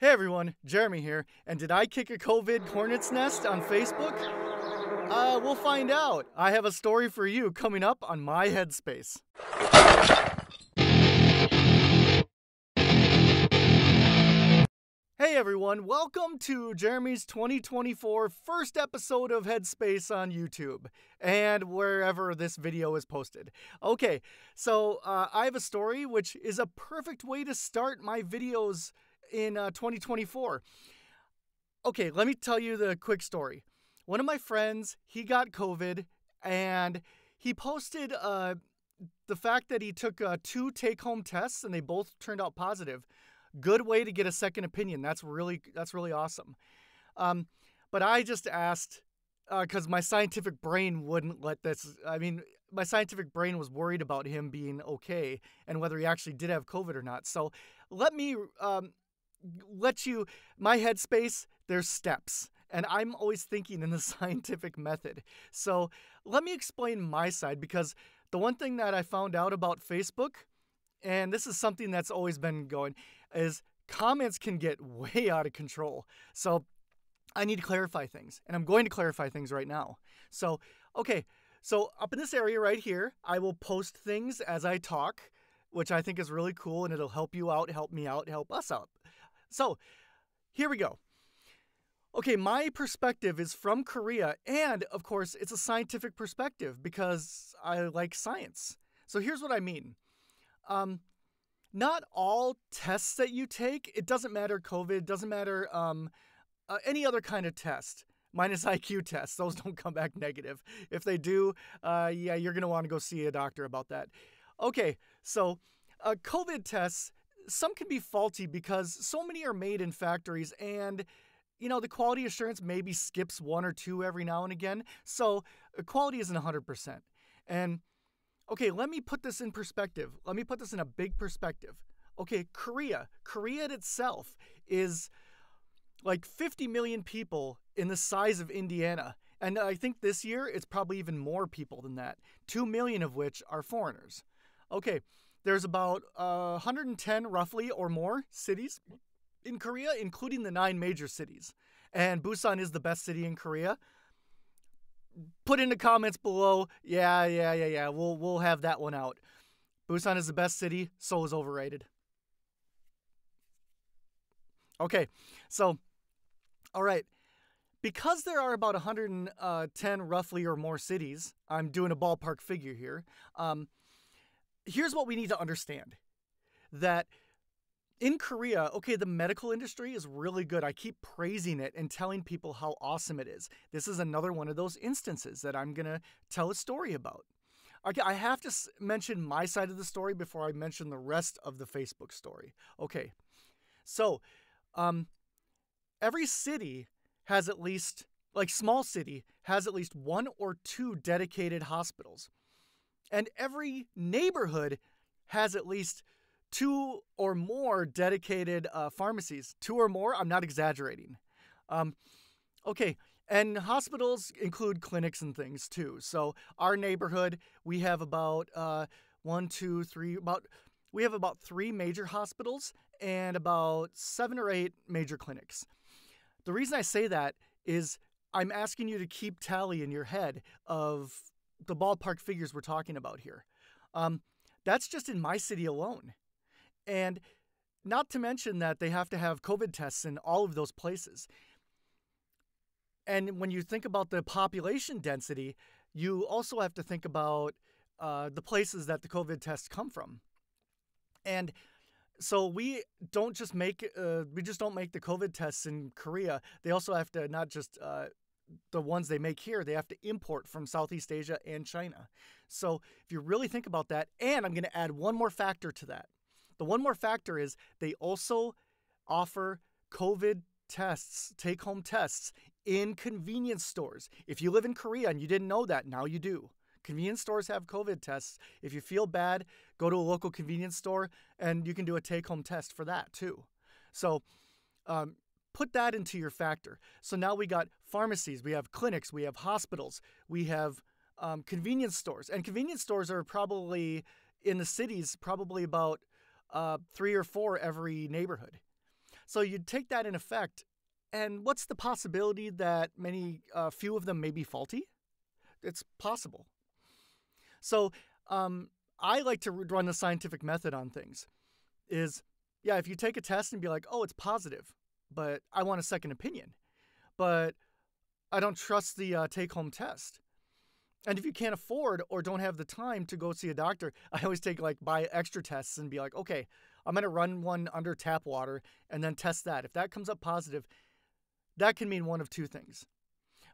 Hey everyone, Jeremy here, and did I kick a COVID hornet's nest on Facebook? We'll find out. I have a story for you coming up on my Headspace. Hey everyone, welcome to Jeremy's 2024 first episode of Headspace on YouTube and wherever this video is posted. Okay, so I have a story which is a perfect way to start my videos in 2024. Okay, let me tell you the quick story. One of my friends, he got COVID and he posted the fact that he took 2 take-home tests and they both turned out positive. Good way to get a second opinion. That's really awesome. But I just asked because my scientific brain wouldn't let this. I mean, my scientific brain was worried about him being okay and whether he actually did have COVID or not. So let me let you. My Headspace. There's steps, and I'm always thinking in the scientific method. So let me explain my side, because the one thing that I found out about Facebook, and this is something that's always been going, is comments can get way out of control. So I need to clarify things, and I'm going to clarify things right now. So, okay, so up in this area right here, I will post things as I talk, which I think is really cool, and it'll help you out, help me out, help us out. So here we go. Okay, my perspective is from Korea, and of course, it's a scientific perspective because I like science. So here's what I mean. Not all tests that you take, it doesn't matter COVID, it doesn't matter any other kind of test, minus IQ tests. Those don't come back negative. If they do, yeah, you're going to want to go see a doctor about that. Okay, so COVID tests, some can be faulty because so many are made in factories, and you know, the quality assurance maybe skips 1 or 2 every now and again. So quality isn't 100%. And okay, let me put this in perspective. Let me put this in a big perspective. Okay, Korea itself is like 50 million people in the size of Indiana. And I think this year it's probably even more people than that, 2 million of which are foreigners. Okay, there's about 110 roughly or more cities in Korea, including the 9 major cities. And Busan is the best city in Korea. Put in the comments below, yeah, we'll have that one out. Busan is the best city, Seoul is overrated. Okay, so, all right. Because there are about 110 roughly or more cities, I'm doing a ballpark figure here, here's what we need to understand. That in Korea, okay, the medical industry is really good. I keep praising it and telling people how awesome it is. This is another one of those instances that I'm going to tell a story about. Okay, I have to mention my side of the story before I mention the rest of the Facebook story. Okay, so every city has at least, like small city, has at least 1 or 2 dedicated hospitals. And every neighborhood has at least 2 or more dedicated pharmacies. 2 or more, I'm not exaggerating. Okay, and hospitals include clinics and things too. So our neighborhood, we have about we have about 3 major hospitals and about 7 or 8 major clinics. The reason I say that is I'm asking you to keep tally in your head of the ballpark figures we're talking about here. That's just in my city alone. And not to mention that they have to have COVID tests in all of those places. And when you think about the population density, you also have to think about the places that the COVID tests come from. And so we just don't make the COVID tests in Korea. They also have to not just the ones they make here, they have to import from Southeast Asia and China. So if you really think about that, and I'm going to add one more factor to that. The one more factor is they also offer COVID tests, take-home tests, in convenience stores. If you live in Korea and you didn't know that, now you do. Convenience stores have COVID tests. If you feel bad, go to a local convenience store and you can do a take-home test for that too. So put that into your factor. So now we got pharmacies, we have clinics, we have hospitals, we have convenience stores. And convenience stores are probably, in the cities, probably about 3 or 4 every neighborhood. So you'd take that in effect, and what's the possibility that few of them may be faulty? It's possible. So I like to run the scientific method on things. If you take a test and be like, oh, it's positive, but I want a second opinion, but I don't trust the take-home test. And if you can't afford or don't have the time to go see a doctor, I always buy extra tests and be like, okay, I'm going to run one under tap water and then test that. If that comes up positive, that can mean one of two things.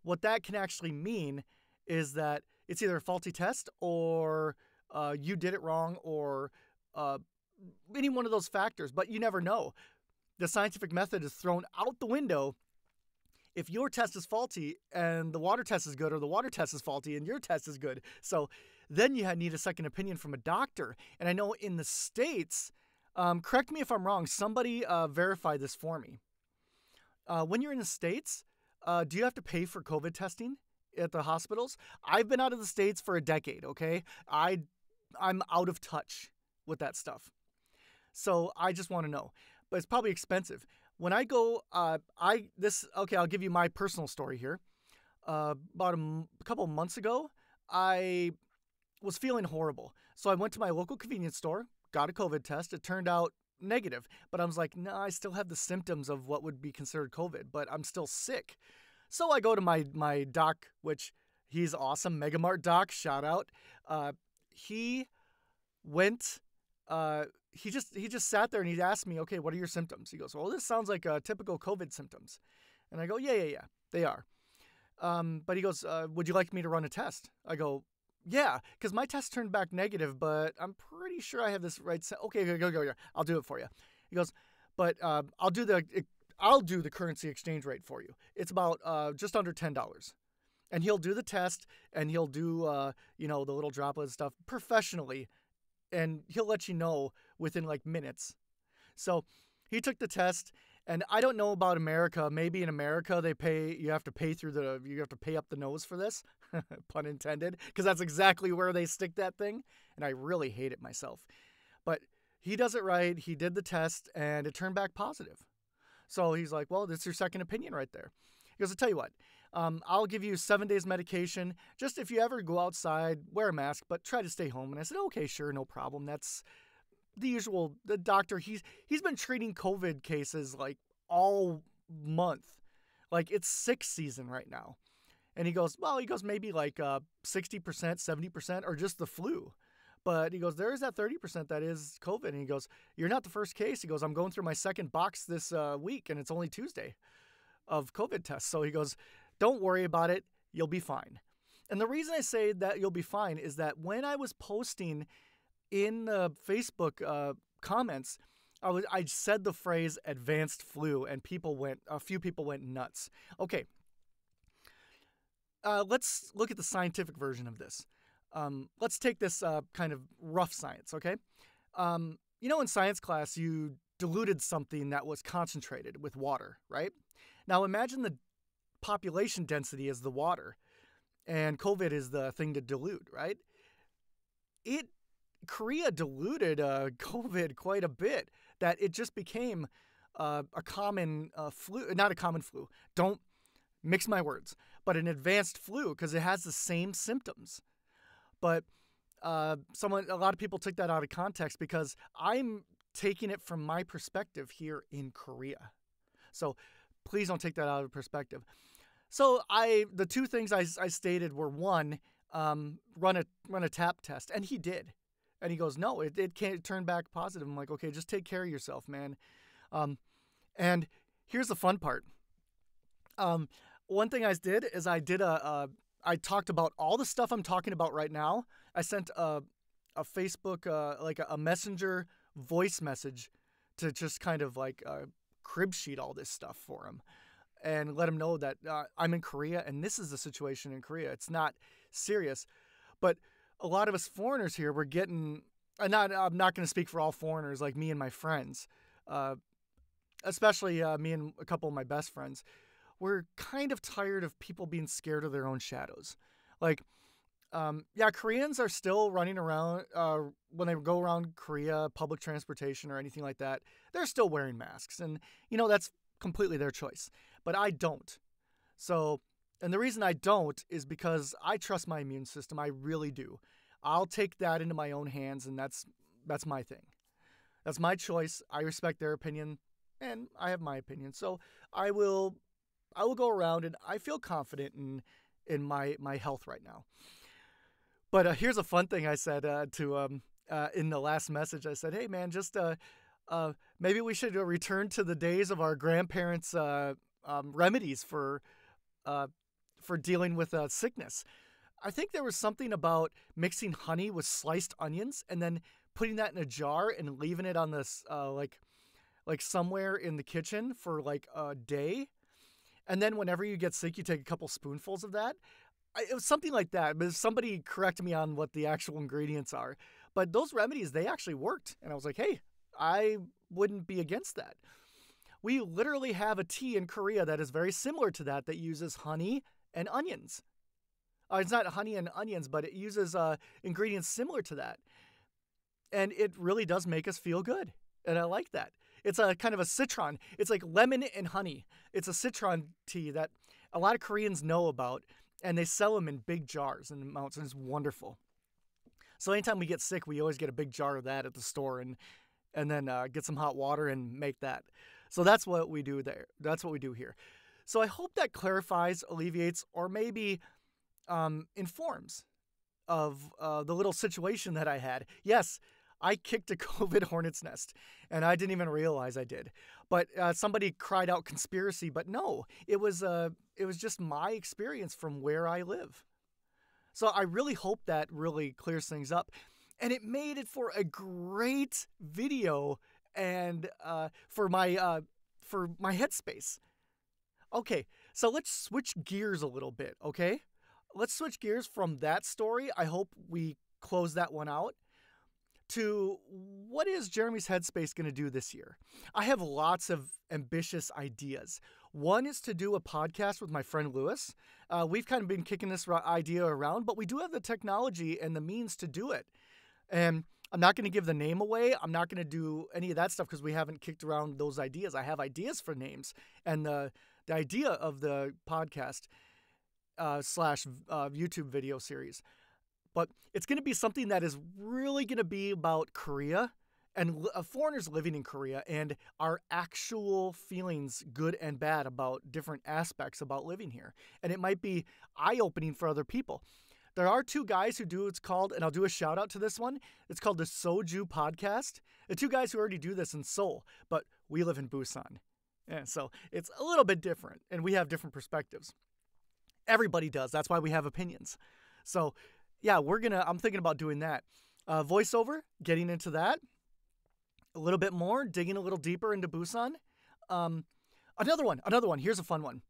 What that can actually mean is that it's either a faulty test or you did it wrong or any one of those factors, but you never know. The scientific method is thrown out the window if your test is faulty and the water test is good, or the water test is faulty and your test is good. So then you need a second opinion from a doctor. And I know in the States, correct me if I'm wrong, somebody verify this for me. When you're in the States, do you have to pay for COVID testing at the hospitals? I've been out of the States for a decade, okay? I'm out of touch with that stuff. So I just want to know. But it's probably expensive. When I go, I'll give you my personal story here. About a couple of months ago, I was feeling horrible. So I went to my local convenience store, got a COVID test. It turned out negative. But I was like, no, I still have the symptoms of what would be considered COVID, but I'm still sick. So I go to my doc, which he's awesome, Megamart doc, shout out. He went... he just sat there and he asked me, okay, what are your symptoms? He goes, well, this sounds like typical COVID symptoms. And I go, yeah, they are. But he goes, would you like me to run a test? I go, yeah, because my test turned back negative, but I'm pretty sure I have this right. Okay, go. I'll do it for you. He goes, but I'll do the currency exchange rate for you. It's about just under $10. And he'll do the test and he'll do, the little droplet stuff professionally. And he'll let you know within minutes. So he took the test, and I don't know about America. Maybe in America you have to pay up the nose for this, pun intended, because that's exactly where they stick that thing. And I really hate it myself. But he does it right. He did the test and it turned back positive. So he's like, well, that's your second opinion right there. He goes, I'll tell you what. I'll give you 7 days medication. Just if you ever go outside, wear a mask, but try to stay home. And I said, okay, sure, no problem. That's the usual. The doctor, he's been treating COVID cases all month. It's sick season right now. And he goes, maybe 60%, 70%, or just the flu. But he goes, there is that 30% that is COVID. And he goes, you're not the first case. He goes, I'm going through my second box this week, and it's only Tuesday of COVID tests. So he goes, don't worry about it. You'll be fine. And the reason I say that you'll be fine is that when I was posting in the Facebook comments, I said the phrase advanced flu, and a few people went nuts. Okay. Let's look at the scientific version of this. Let's take this kind of rough science, okay? In science class, you diluted something that was concentrated with water, right? Now imagine the population density is the water, and COVID is the thing to dilute, right? Korea diluted COVID quite a bit, that it just became a common flu, not a common flu. Don't mix my words, but an advanced flu, because it has the same symptoms. But a lot of people took that out of context because I'm taking it from my perspective here in Korea. So please don't take that out of perspective. So the two things I stated were, one, run a tap test, and he did. And he goes, no, it can't turn back positive. I'm like, okay, just take care of yourself, man. And here's the fun part. One thing I did is I talked about all the stuff I'm talking about right now. I sent a Facebook, a messenger voice message to just kind of crib sheet all this stuff for him and let him know that I'm in Korea and this is the situation in Korea. It's not serious. But a lot of us foreigners here, we're getting, I'm not going to speak for all foreigners like me and my friends, especially me and a couple of my best friends. We're kind of tired of people being scared of their own shadows. Yeah, Koreans are still running around, when they go around Korea, public transportation or anything like that, they're still wearing masks. And, that's completely their choice. But I don't. So, and the reason I don't is because I trust my immune system. I really do. I'll take that into my own hands, and that's my thing. That's my choice. I respect their opinion, and I have my opinion. So I will go around, and I feel confident in my health right now. But here's a fun thing I said in the last message. I said, "Hey man, just maybe we should return to the days of our grandparents' remedies for dealing with sickness." I think there was something about mixing honey with sliced onions and then putting that in a jar and leaving it on this like somewhere in the kitchen for like a day. And then whenever you get sick, you take a couple spoonfuls of that. It was something like that, but somebody correct me on what the actual ingredients are. But those remedies, they actually worked. And I was like, hey, I wouldn't be against that. We literally have a tea in Korea that is very similar to that uses honey and onions. It's not honey and onions, but it uses ingredients similar to that. And it really does make us feel good. And I like that. It's a kind of a citron. It's like lemon and honey. It's a citron tea that a lot of Koreans know about, and they sell them in big jars and amounts, and it's wonderful. So anytime we get sick, we always get a big jar of that at the store and then get some hot water and make that. So that's what we do there. That's what we do here. So I hope that clarifies, alleviates, or maybe informs of the little situation that I had. Yes, I kicked a COVID hornet's nest, and I didn't even realize I did. But somebody cried out conspiracy, but no, it was just my experience from where I live. So I really hope that really clears things up. And it made it for a great video and for my Headspace. Okay, so let's switch gears a little bit, okay? Let's switch gears from that story. I hope we close that one out. To what is Jeremy's Headspace going to do this year? I have lots of ambitious ideas. One is to do a podcast with my friend Lewis. We've kind of been kicking this idea around, but we do have the technology and the means to do it. And I'm not going to give the name away. I'm not going to do any of that stuff because we haven't kicked around those ideas. I have ideas for names and the idea of the podcast / YouTube video series. But it's going to be something that is really going to be about Korea and foreigners living in Korea and our actual feelings, good and bad, about different aspects about living here. And it might be eye-opening for other people. There are two guys who do what's called, and I'll do a shout out to this one. It's called the Soju podcast. The two guys who already do this in Seoul, but we live in Busan. And so it's a little bit different, and we have different perspectives. Everybody does. That's why we have opinions. So yeah, I'm thinking about doing that. Voiceover, getting into that a little bit more, digging a little deeper into Busan. Another one. Here's a fun one.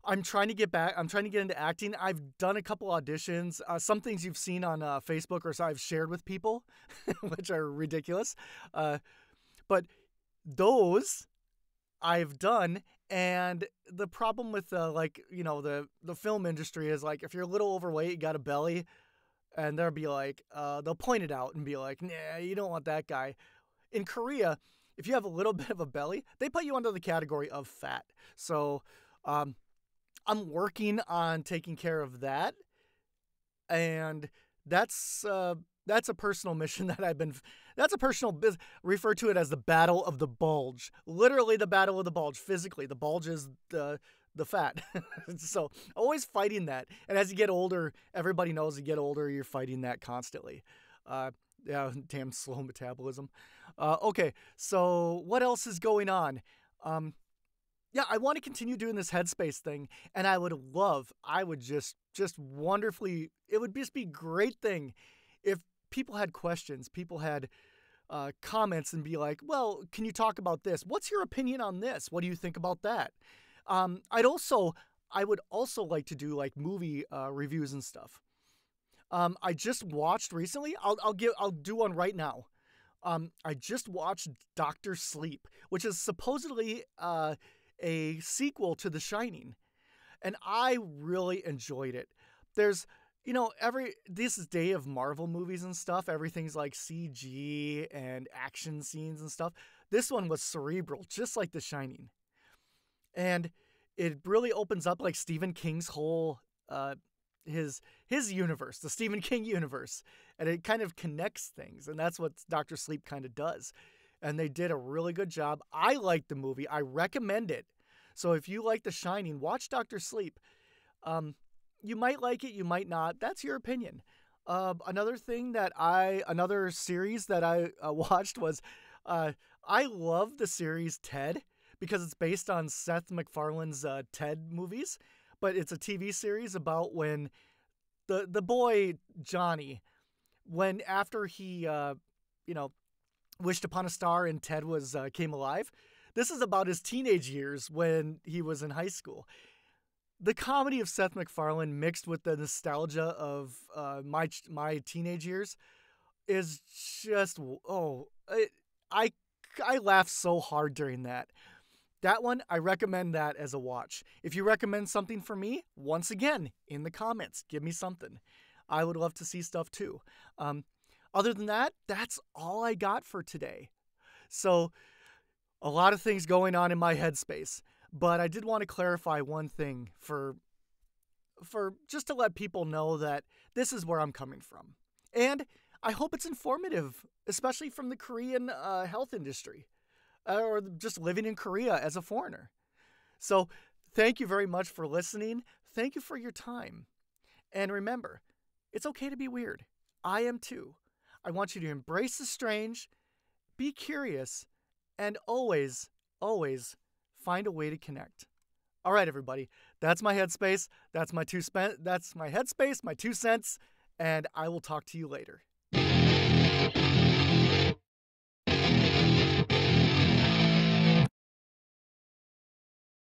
I'm trying to get into acting. I've done a couple auditions. Some things you've seen on Facebook or so I've shared with people, which are ridiculous. But those I've done. And the problem with the film industry is like, if you're a little overweight, you got a belly, and they'll be like, they'll point it out and be like, nah, you don't want that guy. In Korea, if you have a little bit of a belly, they put you under the category of fat. So I'm working on taking care of that. And that's a personal mission that that's a personal, refer to it as the battle of the bulge. Literally the battle of the bulge. Physically, the bulge is the fat. So always fighting that. And as you get older, everybody knows you get older, you're fighting that constantly. Yeah, damn slow metabolism. Okay, so what else is going on? Yeah, I want to continue doing this Headspace thing, and I would just wonderfully, it would just be a great thing if people had questions, people had comments and be like, well, can you talk about this? What's your opinion on this? What do you think about that? I would also like to do like movie reviews and stuff. I just watched recently, I'll do one right now. I just watched Dr. Sleep, which is supposedly a sequel to The Shining, and I really enjoyed it. There's, this day of Marvel movies and stuff, everything's like CG and action scenes and stuff. This one was cerebral, just like The Shining. And it really opens up like Stephen King's whole his universe, the Stephen King universe, and it kind of connects things, and that's what Dr. Sleep kind of does. And they did a really good job. I liked the movie. I recommend it. So if you like The Shining, watch Dr. Sleep. You might like it, you might not. That's your opinion. Another series that I watched was, I love the series Ted because it's based on Seth MacFarlane's Ted movies, but it's a TV series about when the boy Johnny, when after he, wished upon a star and Ted came alive. This is about his teenage years when he was in high school. The comedy of Seth MacFarlane mixed with the nostalgia of my teenage years is just, I laughed so hard during that. That one, I recommend that as a watch. If you recommend something for me, once again, in the comments, give me something. I would love to see stuff too. Other than that, that's all I got for today. So, a lot of things going on in my headspace. But I did want to clarify one thing for just to let people know that this is where I'm coming from. And I hope it's informative, especially from the Korean health industry or just living in Korea as a foreigner. So thank you very much for listening. Thank you for your time. And remember, it's okay to be weird. I am too. I want you to embrace the strange, be curious, and always, always find a way to connect. All right, everybody. That's my headspace. That's my headspace, my 2 cents, and I will talk to you later.